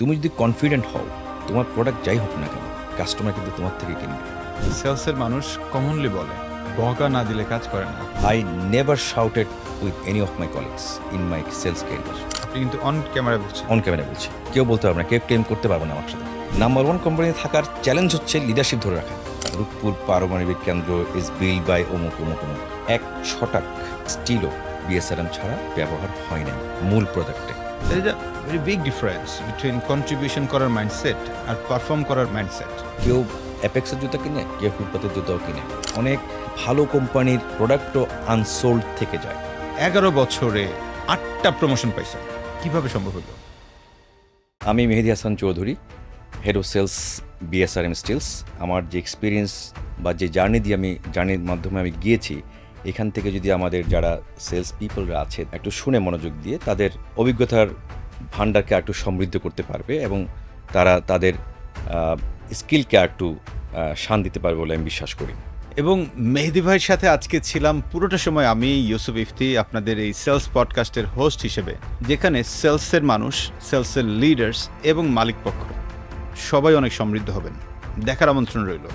তুমি যদি কনফিডেন্ট হও, তোমার প্রোডাক্ট যাই হোক না কেন, কাস্টমার কিন্তু তোমার থেকে কিনবে। সেলসের মানুষ কমনলি বলে বকা না দিলে কাজ করে না। I never shouted with any of my colleagues in my sales career. আপনি কিন্তু অন ক্যামেরা বলছেন। অন ক্যামেরা বলছি, কেউ বলতে পারবে না, কেউ ক্লেম করতে পারবে না আমার সাথে। নাম্বার ওয়ান কোম্পানি থাকার চ্যালেঞ্জ হচ্ছে লিডারশিপ ধরে রাখা। রূপপুর পারমাণবিক কেন্দ্র ইজ বিল্ড বাই অমুক অমুক অমুক। 1 ছটাক স্টিলও বিএসআরএম ছাড়া ব্যবহার হয় না মূল প্রোডাক্টে। There is a very big difference between contribution করার মাইন্ডসেট আর পারফর্ম করার মাইন্ডসেট। কেউ অ্যাপেক্সের জুতা কিনে, কেউ ফুটপাতের জুতাও কিনে। অনেক ভালো কোম্পানির প্রোডাক্টও আনসোল্ড থেকে যায়। 11 বছরে 8টা প্রমোশন পাইছেন, কিভাবে সম্ভব হলো? আমি Mehedi Hasan Chowdhury, head of sales BSRM steels. আমার যে এক্সপিরিয়েন্স বা যে জার্নির মাধ্যমে আমি গিয়েছি, এখান থেকে যদি আমাদের যারা সেলস পিপলরা আছে একটু শুনে মনোযোগ দিয়ে তাদের অভিজ্ঞতার ভাণ্ডারকে একটু সমৃদ্ধ করতে পারবে এবং তারা তাদের স্কিলকে একটু শান দিতে পারবে বলে আমি বিশ্বাস করি। এবং মেহেদী ভাইয়ের সাথে আজকে ছিলাম পুরোটা সময় আমি, ইউসুফ ইফতি, আপনাদের এই সেলস পডকাস্টের হোস্ট হিসেবে, যেখানে সেলসের মানুষ, সেলসের লিডার্স এবং মালিক পক্ষ সবাই অনেক সমৃদ্ধ হবেন। দেখার আমন্ত্রণ রইল।